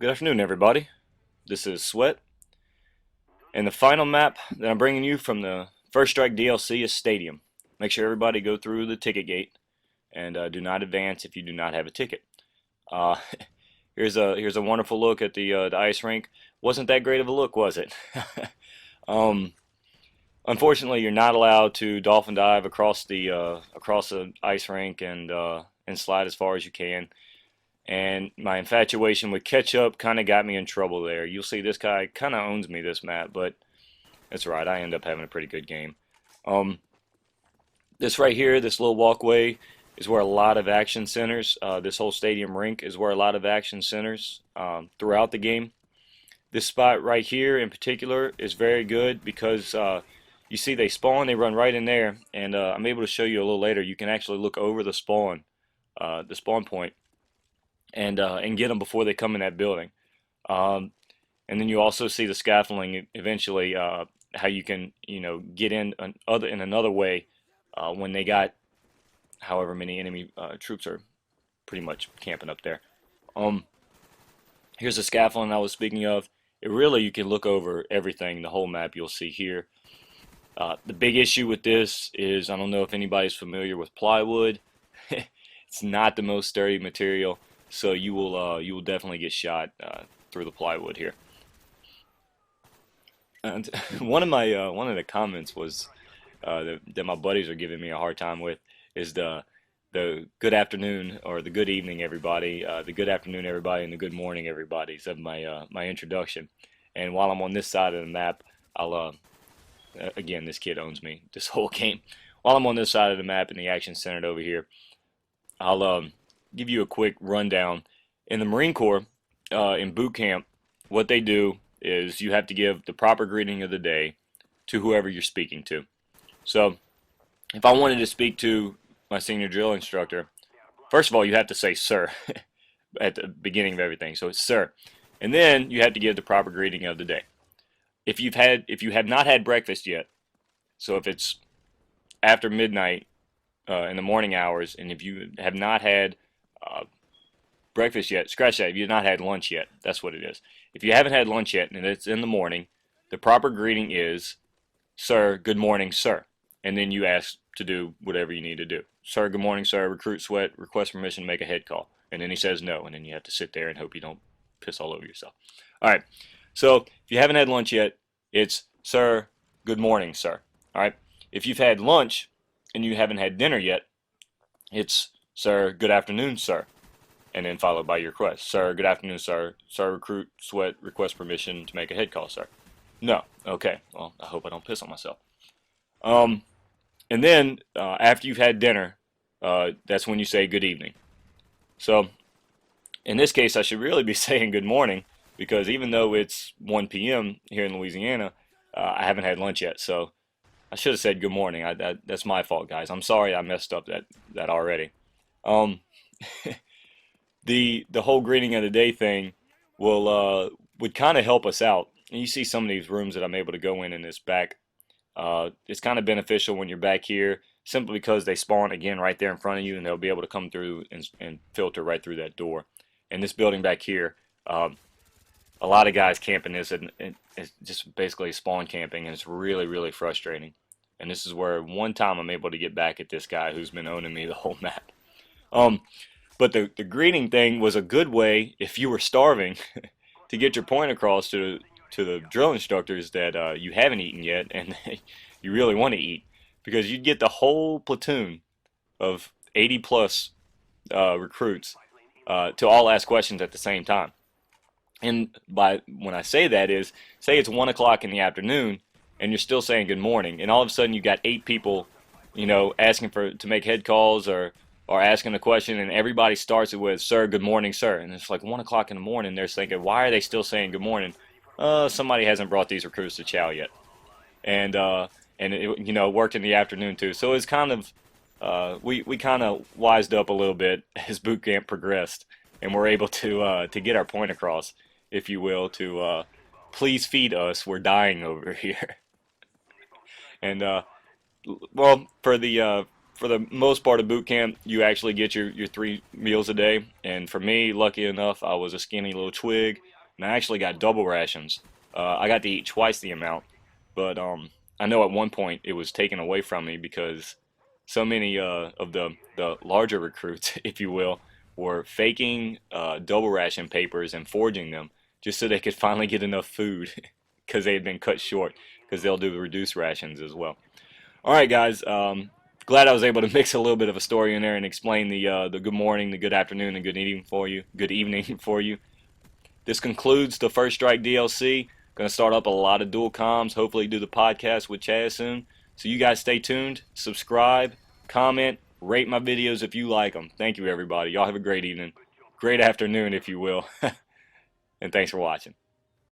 Good afternoon, everybody. This is Sweat, and the final map that I'm bringing you from the First Strike DLC is Stadium. Make sure everybody go through the ticket gate, and do not advance if you do not have a ticket. Uh, here's a wonderful look at the ice rink. Wasn't that great of a look, was it? um, Unfortunately, you're not allowed to dolphin dive across the ice rink and slide as far as you can. And my infatuation with Ketchup kind of got me in trouble there. You'll see this guy kind of owns me this map, but that's right. I end up having a pretty good game. Um, this right here, this little walkway, is where a lot of action centers. This whole stadium rink is where a lot of action centers throughout the game. This spot right here in particular is very good because you see they spawn, they run right in there, and I'm able to show you a little later. You can actually look over the spawn point, and get them before they come in that building. Um, and then you also see the scaffolding eventually, how you can get in another way when they got however many enemy troops are pretty much camping up there. Um, Here's the scaffolding I was speaking of. It really, you can look over everything, the whole map you'll see here. The big issue with this is I don't know if anybody's familiar with plywood. It's not the most sturdy material, so you will definitely get shot through the plywood here. And one of the comments was that my buddies are giving me a hard time with is the good afternoon or the good evening everybody, the good afternoon everybody, and the good morning everybody of my introduction. And while I'm on this side of the map, I'll again, this kid owns me this whole game. While I'm on this side of the map in the action center over here, I'll give you a quick rundown. In the Marine Corps, in boot camp, what they do is you have to give the proper greeting of the day to whoever you're speaking to. So, if I wanted to speak to my senior drill instructor, first of all, you have to say sir at the beginning of everything. So it's sir. And then you have to give the proper greeting of the day. If you have not had breakfast yet, so if it's after midnight in the morning hours, and if you have not had uh, breakfast yet, scratch that. If you've not had lunch yet, that's what it is. If you haven't had lunch yet and it's in the morning, the proper greeting is, sir, good morning, sir. And then you ask to do whatever you need to do. Sir, good morning, sir. Recruit Sweat, request permission to make a head call. And then he says no, and then you have to sit there and hope you don't piss all over yourself. All right. So if you haven't had lunch yet, it's sir, good morning, sir. All right. If you've had lunch and you haven't had dinner yet, it's sir, good afternoon, sir. And then followed by your request. Sir, good afternoon, sir. Sir, recruit Sweat, request permission to make a head call, sir. No. Okay. Well, I hope I don't piss on myself. Um, and then after you've had dinner, that's when you say good evening. So in this case, I should really be saying good morning because even though it's 1 p.m. here in Louisiana, I haven't had lunch yet. So I should have said good morning. That's my fault, guys. I'm sorry I messed up that already. Um, the whole greeting of the day thing would kind of help us out. And you see some of these rooms that I'm able to go in this back. It's kind of beneficial when you're back here simply because they spawn again right there in front of you and they'll be able to come through and filter right through that door. And this building back here, a lot of guys camping this, and it's just basically spawn camping, and it's really, really frustrating. And this is where one time I'm able to get back at this guy who's been owning me the whole map. Um, but the greeting thing was a good way if you were starving to get your point across to the drill instructors that you haven't eaten yet and you really want to eat, because you'd get the whole platoon of 80 plus recruits to all ask questions at the same time. And by when I say that is, say it's 1 o'clock in the afternoon and you're still saying good morning, and all of a sudden you've got 8 people, asking to make head calls or asking a question, and everybody starts it with sir, good morning, sir. And it's like 1 o'clock in the morning. They're thinking, why are they still saying good morning? Somebody hasn't brought these recruits to chow yet. And it worked in the afternoon too. So it's kind of we kind of wised up a little bit as boot camp progressed, and we're able to get our point across, if you will, to please feed us. We're dying over here. And well, for the most part of boot camp, you actually get your 3 meals a day. And for me, lucky enough, I was a skinny little twig. and I actually got double rations. I got to eat twice the amount, but I know at one point it was taken away from me because so many of the larger recruits, if you will, were faking double ration papers and forging them just so they could finally get enough food because they had been cut short because they'll do reduced rations as well. All right, guys. Glad I was able to mix a little bit of a story in there and explain the good morning, the good afternoon, and good evening for you. Good evening for you. This concludes the First Strike DLC. Going to start up a lot of dual comms. Hopefully, do the podcast with Chaz soon. So you guys stay tuned, subscribe, comment, rate my videos if you like them. Thank you, everybody. Y'all have a great evening, great afternoon, if you will, and thanks for watching.